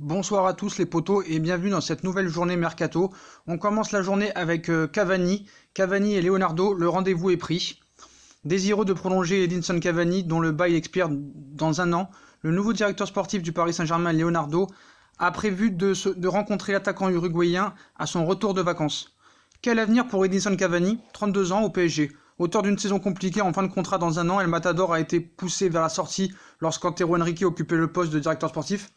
Bonsoir à tous les potos et bienvenue dans cette nouvelle journée Mercato. On commence la journée avec Cavani. Cavani et Leonardo, le rendez-vous est pris. Désireux de prolonger Edinson Cavani, dont le bail expire dans un an, le nouveau directeur sportif du Paris Saint-Germain, Leonardo, a prévu de rencontrer l'attaquant uruguayen à son retour de vacances. Quel avenir pour Edinson Cavani, 32 ans, au PSG? Auteur d'une saison compliquée en fin de contrat dans un an, El Matador a été poussé vers la sortie lorsqu'Antero Henrique occupait le poste de directeur sportif.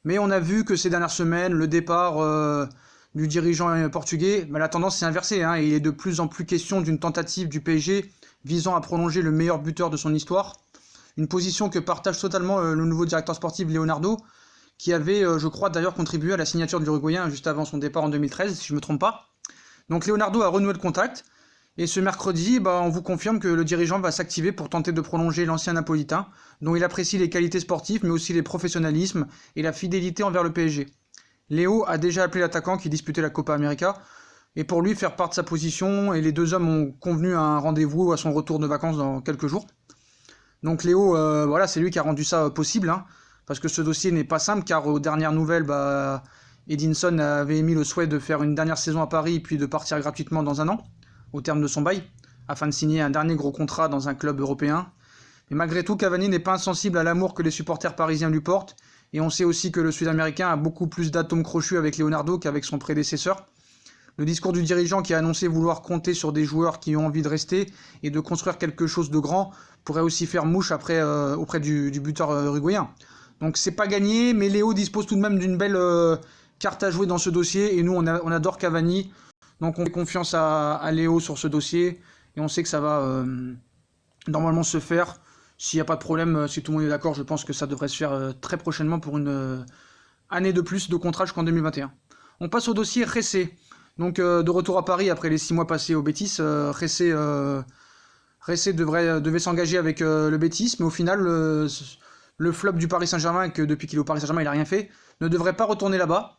Mais on a vu que ces dernières semaines, le départ du dirigeant portugais, la tendance s'est inversée. Et il est de plus en plus question d'une tentative du PSG visant à prolonger le meilleur buteur de son histoire. Une position que partage totalement le nouveau directeur sportif Leonardo, qui avait, je crois d'ailleurs, contribué à la signature de l'Uruguayen juste avant son départ en 2013, si je ne me trompe pas. Donc Leonardo a renoué le contact. Et ce mercredi, on vous confirme que le dirigeant va s'activer pour tenter de prolonger l'ancien Napolitain, dont il apprécie les qualités sportives, mais aussi les professionnalismes et la fidélité envers le PSG. Léo a déjà appelé l'attaquant qui disputait la Copa América, et pour lui faire part de sa position, et les deux hommes ont convenu à un rendez-vous à son retour de vacances dans quelques jours. Donc Léo, c'est lui qui a rendu ça possible, parce que ce dossier n'est pas simple, car aux dernières nouvelles, Edinson avait émis le souhait de faire une dernière saison à Paris, puis de partir gratuitement dans un an, au terme de son bail, afin de signer un dernier gros contrat dans un club européen. Mais malgré tout, Cavani n'est pas insensible à l'amour que les supporters parisiens lui portent, et on sait aussi que le Sud-Américain a beaucoup plus d'atomes crochus avec Leonardo qu'avec son prédécesseur. Le discours du dirigeant qui a annoncé vouloir compter sur des joueurs qui ont envie de rester et de construire quelque chose de grand pourrait aussi faire mouche après, auprès du buteur uruguayen. Donc c'est pas gagné, mais Léo dispose tout de même d'une belle carte à jouer dans ce dossier, et nous on adore Cavani. Donc on fait confiance à Léo sur ce dossier, et on sait que ça va normalement se faire. S'il n'y a pas de problème, si tout le monde est d'accord, je pense que ça devrait se faire très prochainement pour une année de plus de contrat jusqu'en 2021. On passe au dossier Ressé. Donc de retour à Paris après les 6 mois passés au Betis, Ressé devait s'engager avec le Betis, mais au final, le flop du Paris Saint-Germain, que depuis qu'il est au Paris Saint-Germain il n'a rien fait, ne devrait pas retourner là-bas.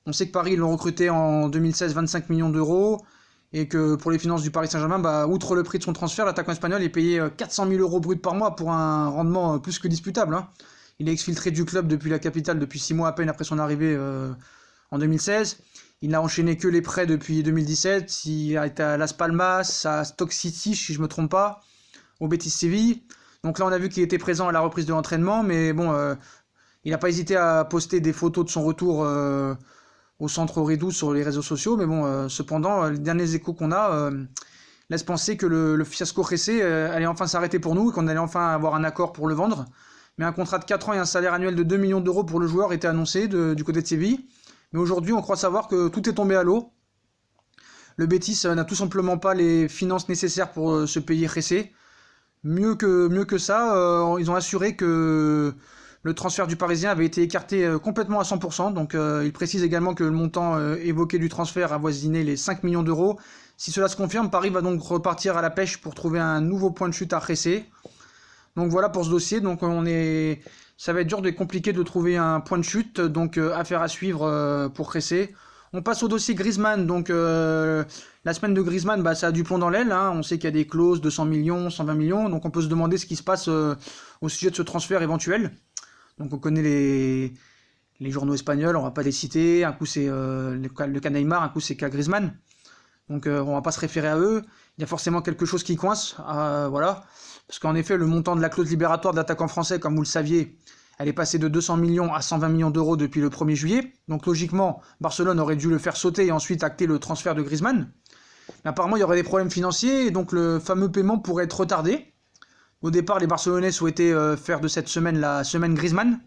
On sait que Paris l'ont recruté en 2016 25 millions d'euros, et que pour les finances du Paris Saint-Germain, outre le prix de son transfert, l'attaquant espagnol est payé 400 000 euros brut par mois pour un rendement plus que disputable. Il est exfiltré du club depuis la capitale depuis 6 mois à peine après son arrivée en 2016. Il n'a enchaîné que les prêts depuis 2017. Il a été à Las Palmas, à Stoke City, si je ne me trompe pas, au Betis Séville. Donc là, on a vu qu'il était présent à la reprise de l'entraînement, mais il n'a pas hésité à poster des photos de son retour au centre Redou sur les réseaux sociaux, mais cependant, les derniers échos qu'on a laissent penser que le fiasco Ressé allait enfin s'arrêter pour nous, et qu'on allait enfin avoir un accord pour le vendre. Mais un contrat de 4 ans et un salaire annuel de 2 millions d'euros pour le joueur était annoncé du côté de Séville. Mais aujourd'hui, on croit savoir que tout est tombé à l'eau. Le Betis n'a tout simplement pas les finances nécessaires pour se payer Ressé. Mieux que ça, ils ont assuré que le transfert du Parisien avait été écarté complètement à 100%, donc il précise également que le montant évoqué du transfert avoisinait les 5 millions d'euros. Si cela se confirme, Paris va donc repartir à la pêche pour trouver un nouveau point de chute à Ressé. Donc voilà pour ce dossier, donc ça va être dur et compliqué de trouver un point de chute, donc affaire à suivre pour Ressé. On passe au dossier Griezmann, donc la semaine de Griezmann, ça a du plomb dans l'aile, on sait qu'il y a des clauses de 100 millions, 120 millions, donc on peut se demander ce qui se passe au sujet de ce transfert éventuel. Donc on connaît les journaux espagnols, on va pas les citer, un coup c'est le cas Neymar, un coup c'est le cas Griezmann. Donc on va pas se référer à eux, il y a forcément quelque chose qui coince, voilà. Parce qu'en effet, le montant de la clause libératoire de l'attaquant français, comme vous le saviez, elle est passée de 200 millions à 120 millions d'euros depuis le 1er juillet. Donc logiquement, Barcelone aurait dû le faire sauter et ensuite acter le transfert de Griezmann. Mais apparemment, il y aurait des problèmes financiers, et donc le fameux paiement pourrait être retardé. Au départ, les Barcelonais souhaitaient faire de cette semaine la semaine Griezmann,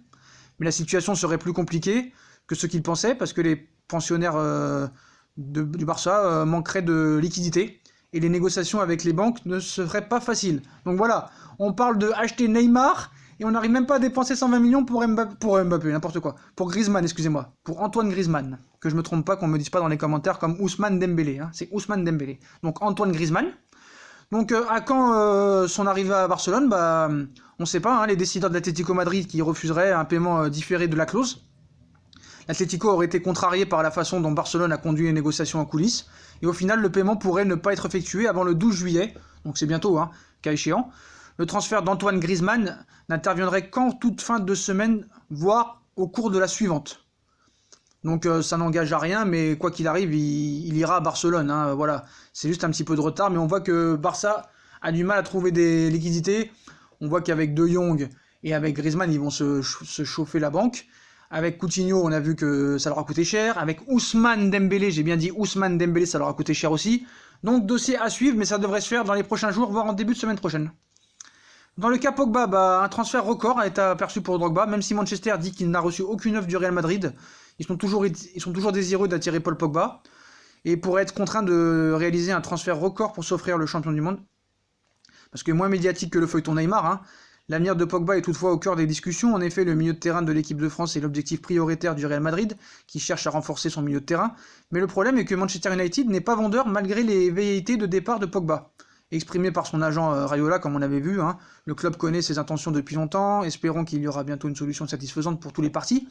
mais la situation serait plus compliquée que ce qu'ils pensaient, parce que les pensionnaires du Barça manqueraient de liquidité, et les négociations avec les banques ne seraient pas faciles. Donc voilà, on parle de acheter Neymar, et on n'arrive même pas à dépenser 120 millions pour Mbappé, n'importe quoi. Pour Griezmann, excusez-moi, pour Antoine Griezmann, que je me trompe pas, qu'on me dise pas dans les commentaires comme Ousmane Dembélé, c'est Ousmane Dembélé. Donc Antoine Griezmann. Donc à quand son arrivée à Barcelone, on ne sait pas, les décideurs de l'Atlético Madrid qui refuseraient un paiement différé de la clause. L'Atlético aurait été contrarié par la façon dont Barcelone a conduit les négociations en coulisses, et au final le paiement pourrait ne pas être effectué avant le 12 juillet, donc c'est bientôt, cas échéant. Le transfert d'Antoine Griezmann n'interviendrait qu'en toute fin de semaine, voire au cours de la suivante. Donc ça n'engage à rien, mais quoi qu'il arrive, il ira à Barcelone. Hein, voilà, c'est juste un petit peu de retard, mais on voit que Barça a du mal à trouver des liquidités. On voit qu'avec De Jong et avec Griezmann, ils vont se chauffer la banque. Avec Coutinho, on a vu que ça leur a coûté cher. Avec Ousmane Dembélé, j'ai bien dit Ousmane Dembélé, ça leur a coûté cher aussi. Donc dossier à suivre, mais ça devrait se faire dans les prochains jours, voire en début de semaine prochaine. Dans le cas Pogba, un transfert record a été aperçu pour Drogba, même si Manchester dit qu'il n'a reçu aucune offre du Real Madrid. Ils sont toujours désireux d'attirer Paul Pogba et pourraient être contraints de réaliser un transfert record pour s'offrir le champion du monde. Parce que moins médiatique que le feuilleton Neymar, hein. L'avenir de Pogba est toutefois au cœur des discussions. En effet, le milieu de terrain de l'équipe de France est l'objectif prioritaire du Real Madrid, qui cherche à renforcer son milieu de terrain. Mais le problème est que Manchester United n'est pas vendeur malgré les velléités de départ de Pogba. Exprimé par son agent Raiola, comme on avait vu, hein. Le club connaît ses intentions depuis longtemps, espérons qu'il y aura bientôt une solution satisfaisante pour tous les partis.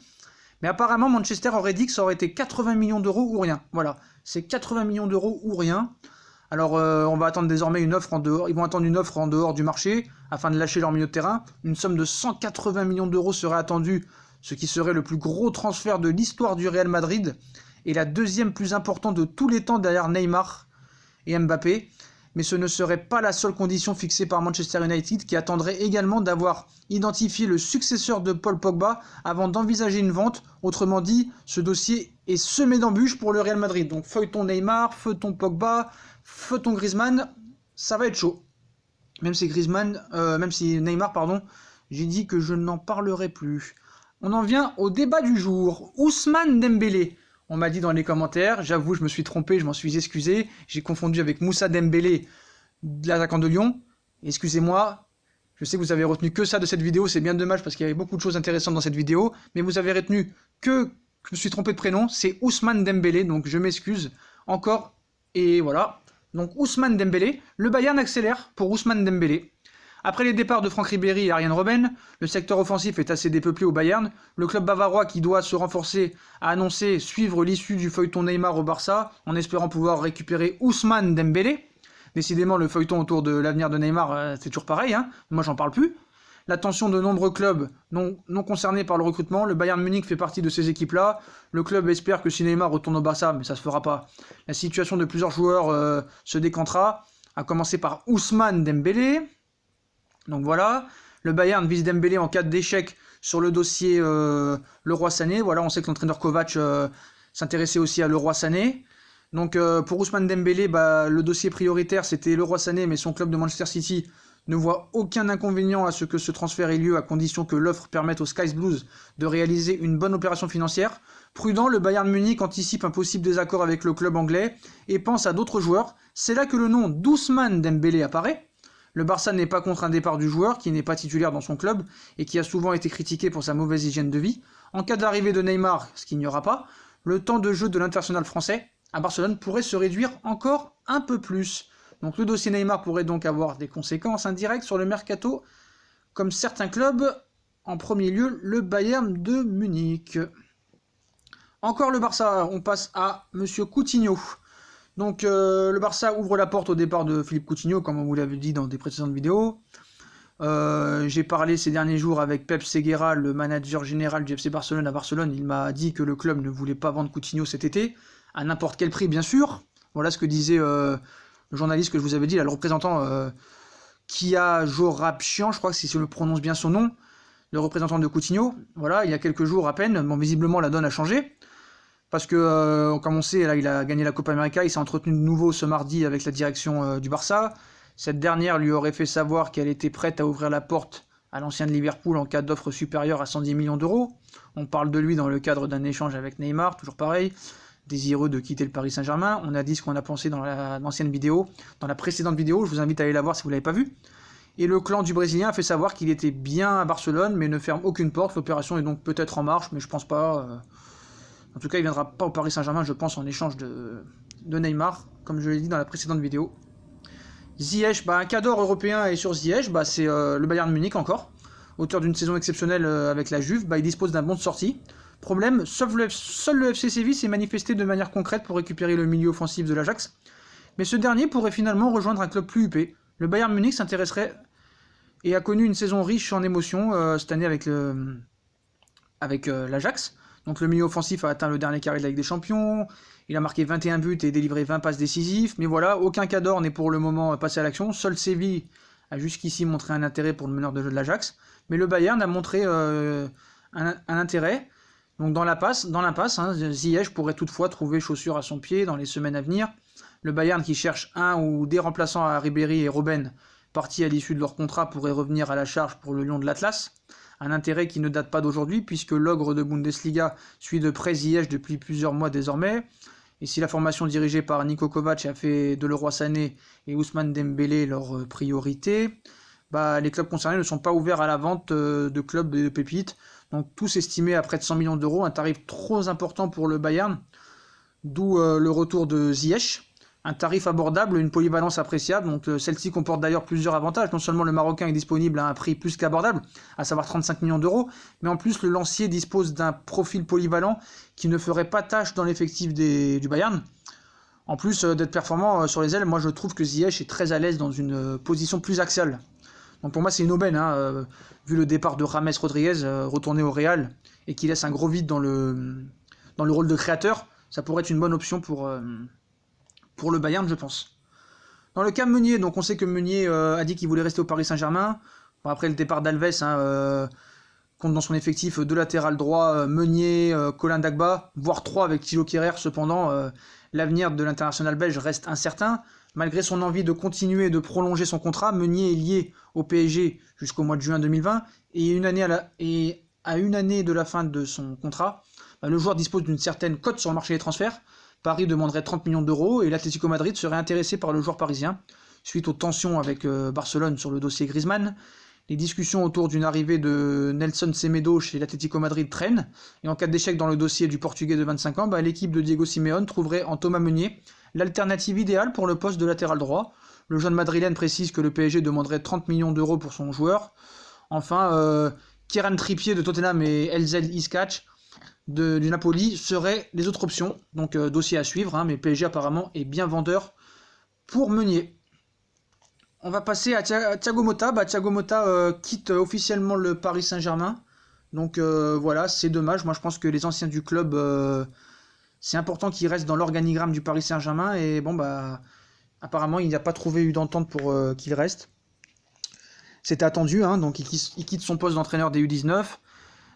Mais apparemment, Manchester aurait dit que ça aurait été 80 millions d'euros ou rien. Voilà, c'est 80 millions d'euros ou rien. Alors on va attendre désormais une offre en dehors. Ils vont attendre une offre en dehors du marché afin de lâcher leur milieu de terrain. Une somme de 180 millions d'euros serait attendue, ce qui serait le plus gros transfert de l'histoire du Real Madrid et la deuxième plus importante de tous les temps derrière Neymar et Mbappé. Mais ce ne serait pas la seule condition fixée par Manchester United, qui attendrait également d'avoir identifié le successeur de Paul Pogba avant d'envisager une vente. Autrement dit, ce dossier est semé d'embûches pour le Real Madrid. Donc feuilleton Neymar, feuilleton Pogba, feuilleton Griezmann, ça va être chaud. Même si Neymar, j'ai dit que je n'en parlerai plus. On en vient au débat du jour. Ousmane Dembélé. On m'a dit dans les commentaires, j'avoue, je me suis trompé, je m'en suis excusé. J'ai confondu avec Moussa Dembélé, l'attaquant de Lyon. Excusez-moi, je sais que vous avez retenu que ça de cette vidéo, c'est bien dommage parce qu'il y avait beaucoup de choses intéressantes dans cette vidéo. Mais vous avez retenu que je me suis trompé de prénom, c'est Ousmane Dembélé, donc je m'excuse encore. Et voilà, donc Ousmane Dembélé, le Bayern accélère pour Ousmane Dembélé. Après les départs de Franck Ribéry et Arjen Robben, le secteur offensif est assez dépeuplé au Bayern. Le club bavarois, qui doit se renforcer, a annoncé suivre l'issue du feuilleton Neymar au Barça, en espérant pouvoir récupérer Ousmane Dembélé. Décidément, le feuilleton autour de l'avenir de Neymar, c'est toujours pareil, hein. Moi j'en parle plus. L'attention de nombreux clubs non concernés par le recrutement, le Bayern Munich fait partie de ces équipes-là. Le club espère que si Neymar retourne au Barça, mais ça se fera pas, la situation de plusieurs joueurs se décantera, à commencer par Ousmane Dembélé. Donc voilà, le Bayern vise Dembélé en cas d'échec sur le dossier Leroy Sané. Voilà, on sait que l'entraîneur Kovac s'intéressait aussi à Leroy Sané. Donc pour Ousmane Dembélé, le dossier prioritaire c'était Leroy Sané, mais son club de Manchester City ne voit aucun inconvénient à ce que ce transfert ait lieu à condition que l'offre permette aux Skies Blues de réaliser une bonne opération financière. Prudent, le Bayern Munich anticipe un possible désaccord avec le club anglais et pense à d'autres joueurs. C'est là que le nom d'Ousmane Dembélé apparaît. Le Barça n'est pas contre un départ du joueur, qui n'est pas titulaire dans son club, et qui a souvent été critiqué pour sa mauvaise hygiène de vie. En cas d'arrivée de Neymar, ce qu'il n'y aura pas, le temps de jeu de l'international français à Barcelone pourrait se réduire encore un peu plus. Donc le dossier Neymar pourrait donc avoir des conséquences indirectes sur le mercato, comme certains clubs, en premier lieu le Bayern de Munich. Encore le Barça, on passe à Monsieur Coutinho. Donc le Barça ouvre la porte au départ de Philippe Coutinho, comme on vous l'avait dit dans des précédentes vidéos. J'ai parlé ces derniers jours avec Pep Seguera, le manager général du FC Barcelone à Barcelone. Il m'a dit que le club ne voulait pas vendre Coutinho cet été, à n'importe quel prix bien sûr. Voilà ce que disait le journaliste que je vous avais dit, là, le représentant Kia Jorapchian, je crois que si je le prononce bien son nom, le représentant de Coutinho. Voilà, il y a quelques jours à peine, bon, visiblement la donne a changé. Parce que, comme on sait, là, il a gagné la Copa América, il s'est entretenu de nouveau ce mardi avec la direction du Barça. Cette dernière lui aurait fait savoir qu'elle était prête à ouvrir la porte à l'ancien de Liverpool en cas d'offre supérieure à 110 millions d'euros. On parle de lui dans le cadre d'un échange avec Neymar, toujours pareil, désireux de quitter le Paris Saint-Germain. On a dit ce qu'on a pensé dans l'ancienne vidéo, dans la précédente vidéo, je vous invite à aller la voir si vous ne l'avez pas vue. Et le clan du Brésilien a fait savoir qu'il était bien à Barcelone, mais ne ferme aucune porte. L'opération est donc peut-être en marche, mais je pense pas... En tout cas, il ne viendra pas au Paris Saint-Germain, je pense, en échange de Neymar, comme je l'ai dit dans la précédente vidéo. Ziyech, un cadre européen est sur Ziyech, c'est le Bayern Munich encore. Auteur d'une saison exceptionnelle avec la Juve, il dispose d'un bon de sortie. Problème, seul le FC Séville s'est manifesté de manière concrète pour récupérer le milieu offensif de l'Ajax. Mais ce dernier pourrait finalement rejoindre un club plus huppé. Le Bayern Munich s'intéresserait et a connu une saison riche en émotions cette année avec l'Ajax. Donc le milieu offensif a atteint le dernier carré de la Ligue des Champions, il a marqué 21 buts et délivré 20 passes décisives, mais voilà, aucun cadre n'est pour le moment passé à l'action, seul Séville a jusqu'ici montré un intérêt pour le meneur de jeu de l'Ajax, mais le Bayern a montré un intérêt. Donc dans l'impasse, Ziyech pourrait toutefois trouver chaussure à son pied dans les semaines à venir. Le Bayern qui cherche un ou des remplaçants à Ribéry et Robben, partis à l'issue de leur contrat, pourrait revenir à la charge pour le Lion de l'Atlas. Un intérêt qui ne date pas d'aujourd'hui, puisque l'ogre de Bundesliga suit de près Ziyech depuis plusieurs mois désormais. Et si la formation dirigée par Niko Kovac a fait de Leroy Sané et Ousmane Dembélé leur priorité, les clubs concernés ne sont pas ouverts à la vente de clubs de pépites. Donc tous estimés à près de 100 millions d'euros, un tarif trop important pour le Bayern, d'où le retour de Ziyech. Un tarif abordable, une polyvalence appréciable, donc celle-ci comporte d'ailleurs plusieurs avantages. Non seulement le Marocain est disponible à un prix plus qu'abordable, à savoir 35 millions d'euros, mais en plus le lancier dispose d'un profil polyvalent qui ne ferait pas tâche dans l'effectif du Bayern. En plus d'être performant sur les ailes, moi je trouve que Ziyech est très à l'aise dans une position plus axiale. Donc pour moi c'est une aubaine, vu le départ de James Rodriguez retourné au Real et qui laisse un gros vide dans le rôle de créateur, ça pourrait être une bonne option pour le Bayern, je pense. Dans le cas Meunier, donc on sait que Meunier a dit qu'il voulait rester au Paris Saint-Germain. Bon, après le départ d'Alves, compte dans son effectif deux latérales droits, Meunier, Colin Dagba, voire trois avec Thilo Kehrer. Cependant, l'avenir de l'international belge reste incertain. Malgré son envie de continuer et de prolonger son contrat, Meunier est lié au PSG jusqu'au mois de juin 2020 et à une année de la fin de son contrat, le joueur dispose d'une certaine cote sur le marché des transferts. Paris demanderait 30 millions d'euros et l'Atlético Madrid serait intéressé par le joueur parisien. Suite aux tensions avec Barcelone sur le dossier Griezmann, les discussions autour d'une arrivée de Nelson Semedo chez l'Atlético Madrid traînent. Et en cas d'échec dans le dossier du Portugais de 25 ans, l'équipe de Diego Simeone trouverait en Thomas Meunier l'alternative idéale pour le poste de latéral droit. Le jeune madrilène précise que le PSG demanderait 30 millions d'euros pour son joueur. Enfin, Kieran Trippier de Tottenham et Elzel Iskach du Napoli seraient les autres options. Donc dossier à suivre, mais PSG apparemment est bien vendeur pour Meunier. On va passer à Thiago Motta. Thiago Motta quitte officiellement le Paris Saint-Germain. Donc voilà, c'est dommage. Moi je pense que les anciens du club, c'est important qu'ils restent dans l'organigramme du Paris Saint-Germain. Et apparemment il n'a pas trouvé eu d'entente pour qu'il reste. C'était attendu, donc il quitte son poste d'entraîneur des U19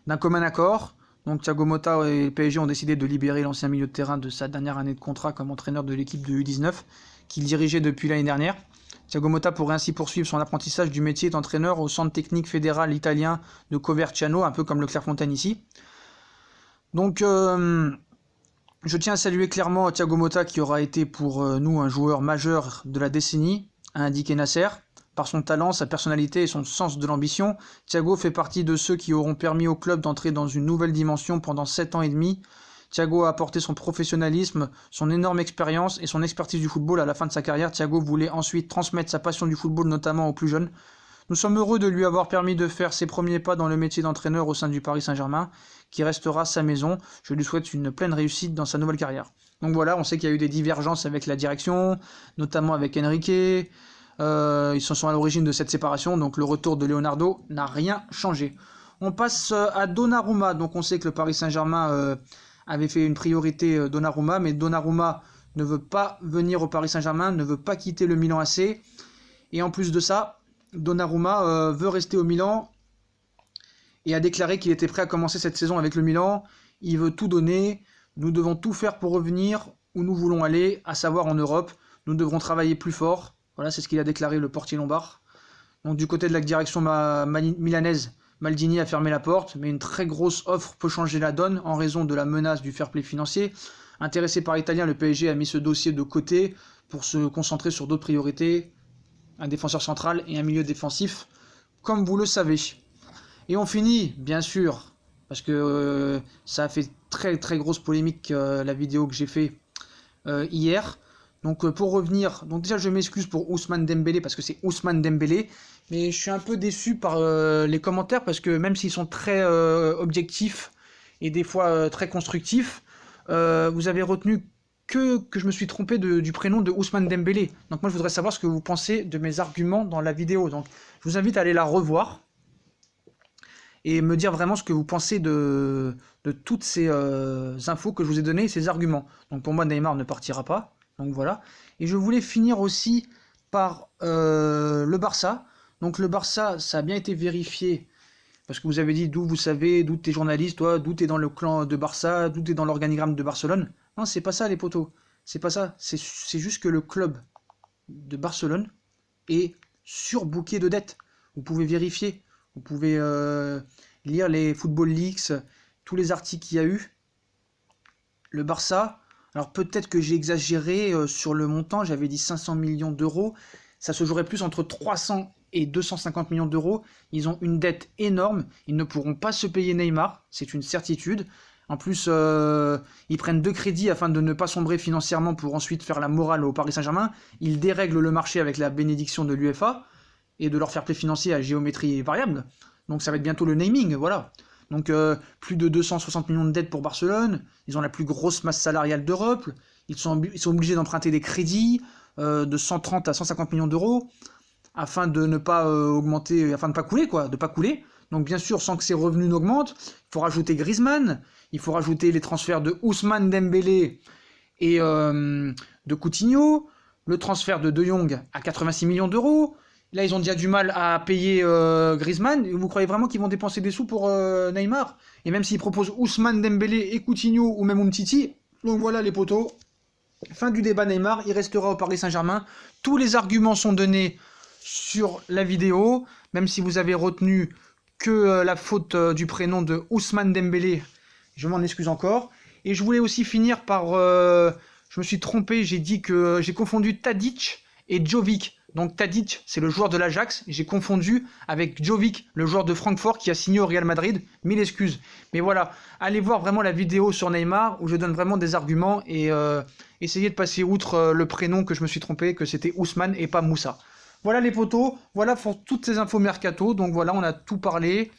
d'un commun accord. Donc Thiago Motta et le PSG ont décidé de libérer l'ancien milieu de terrain de sa dernière année de contrat comme entraîneur de l'équipe de U19 qu'il dirigeait depuis l'année dernière. Thiago Motta pourrait ainsi poursuivre son apprentissage du métier d'entraîneur au centre technique fédéral italien de Coverciano, un peu comme le Clairefontaine ici. Donc je tiens à saluer clairement Thiago Motta qui aura été pour nous un joueur majeur de la décennie, a indiqué Nasser. Par son talent, sa personnalité et son sens de l'ambition, Thiago fait partie de ceux qui auront permis au club d'entrer dans une nouvelle dimension pendant 7 ans et demi. Thiago a apporté son professionnalisme, son énorme expérience et son expertise du football à la fin de sa carrière. Thiago voulait ensuite transmettre sa passion du football notamment aux plus jeunes. Nous sommes heureux de lui avoir permis de faire ses premiers pas dans le métier d'entraîneur au sein du Paris Saint-Germain, qui restera sa maison. Je lui souhaite une pleine réussite dans sa nouvelle carrière. Donc voilà, on sait qu'il y a eu des divergences avec la direction, notamment avec Enrique. Ils sont à l'origine de cette séparation, donc le retour de Leonardo n'a rien changé. On passe à Donnarumma. Donc on sait que le Paris Saint-Germain avait fait une priorité Donnarumma, mais Donnarumma ne veut pas venir au Paris Saint-Germain, ne veut pas quitter le Milan AC. Et en plus de ça, Donnarumma veut rester au Milan et a déclaré qu'il était prêt à commencer cette saison avec le Milan. Il veut tout donner. Nous devons tout faire pour revenir où nous voulons aller, à savoir en Europe. Nous devrons travailler plus fort. Voilà, c'est ce qu'il a déclaré, le portier lombard. Donc du côté de la direction milanaise, Maldini a fermé la porte, mais une très grosse offre peut changer la donne en raison de la menace du fair play financier. Intéressé par l'Italien, le PSG a mis ce dossier de côté pour se concentrer sur d'autres priorités, un défenseur central et un milieu défensif, comme vous le savez. Et on finit, bien sûr, parce que ça a fait très très grosse polémique la vidéo que j'ai fait hier. Donc pour revenir, donc déjà je m'excuse pour Ousmane Dembélé parce que c'est Ousmane Dembélé, mais je suis un peu déçu par les commentaires parce que même s'ils sont très objectifs et des fois très constructifs, vous avez retenu que je me suis trompé du prénom de Ousmane Dembélé. Donc moi je voudrais savoir ce que vous pensez de mes arguments dans la vidéo. Donc je vous invite à aller la revoir et me dire vraiment ce que vous pensez de toutes ces infos que je vous ai données, ces arguments. Donc pour moi, Neymar ne partira pas. Donc voilà. Et je voulais finir aussi par le Barça. Donc le Barça, ça a bien été vérifié. Parce que vous avez dit d'où vous savez, d'où t'es journaliste, toi, d'où t'es dans le clan de Barça, d'où t'es dans l'organigramme de Barcelone. Non, c'est pas ça les potos. C'est pas ça. C'est juste que le club de Barcelone est surbooké de dettes. Vous pouvez vérifier. Vous pouvez lire les Football Leaks, tous les articles qu'il y a eu. Le Barça, alors peut-être que j'ai exagéré sur le montant, j'avais dit 500 millions d'euros. Ça se jouerait plus entre 300 et 250 millions d'euros. Ils ont une dette énorme. Ils ne pourront pas se payer Neymar, c'est une certitude. En plus, ils prennent 2 crédits afin de ne pas sombrer financièrement pour ensuite faire la morale au Paris Saint-Germain. Ils dérèglent le marché avec la bénédiction de l'UEFA et de leur fair play financier à géométrie variable. Donc ça va être bientôt le naming, voilà. Donc plus de 260 millions de dettes pour Barcelone. Ils ont la plus grosse masse salariale d'Europe. Ils sont obligés d'emprunter des crédits de 130 à 150 millions d'euros afin de ne pas augmenter, afin de ne pas couler, quoi, de pas couler. Donc bien sûr, sans que ces revenus n'augmentent, il faut rajouter Griezmann, il faut rajouter les transferts de Ousmane Dembélé et de Coutinho, le transfert de De Jong à 86 millions d'euros. Là, ils ont déjà du mal à payer Griezmann. Vous croyez vraiment qu'ils vont dépenser des sous pour Neymar? Et même s'ils proposent Ousmane Dembélé et Coutinho ou même Umtiti, donc voilà les potos. Fin du débat Neymar, il restera au Paris Saint-Germain. Tous les arguments sont donnés sur la vidéo, même si vous avez retenu que la faute du prénom de Ousmane Dembélé, je m'en excuse encore. Et je voulais aussi finir par... je me suis trompé, j'ai dit que j'ai confondu Tadic et Jovic. Donc Tadic, c'est le joueur de l'Ajax, j'ai confondu avec Jovic, le joueur de Francfort qui a signé au Real Madrid. Mille excuses. Mais voilà, allez voir vraiment la vidéo sur Neymar où je donne vraiment des arguments et essayez de passer outre le prénom que je me suis trompé, que c'était Ousmane et pas Moussa. Voilà les potos, voilà pour toutes ces infos mercato. Donc voilà, on a tout parlé.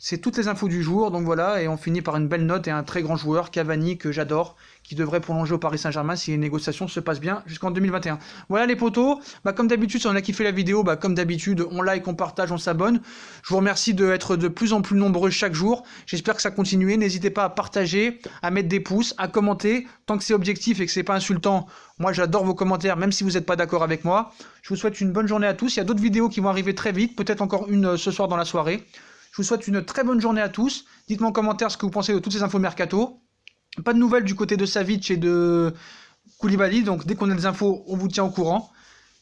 C'est toutes les infos du jour, donc voilà, et on finit par une belle note et un très grand joueur, Cavani, que j'adore, qui devrait prolonger au Paris Saint-Germain si les négociations se passent bien jusqu'en 2021. Voilà les potos, comme d'habitude, si on a kiffé la vidéo, comme d'habitude, on like, on partage, on s'abonne. Je vous remercie d'être de plus en plus nombreux chaque jour, j'espère que ça continue, n'hésitez pas à partager, à mettre des pouces, à commenter, tant que c'est objectif et que c'est pas insultant, moi j'adore vos commentaires, même si vous n'êtes pas d'accord avec moi. Je vous souhaite une bonne journée à tous, il y a d'autres vidéos qui vont arriver très vite, peut-être encore une ce soir dans la soirée. Je vous souhaite une très bonne journée à tous. Dites-moi en commentaire ce que vous pensez de toutes ces infos mercato. Pas de nouvelles du côté de Savic et de Koulibaly, donc dès qu'on a des infos, on vous tient au courant.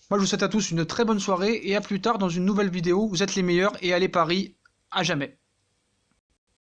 Moi, je vous souhaite à tous une très bonne soirée et à plus tard dans une nouvelle vidéo. Vous êtes les meilleurs et allez Paris à jamais.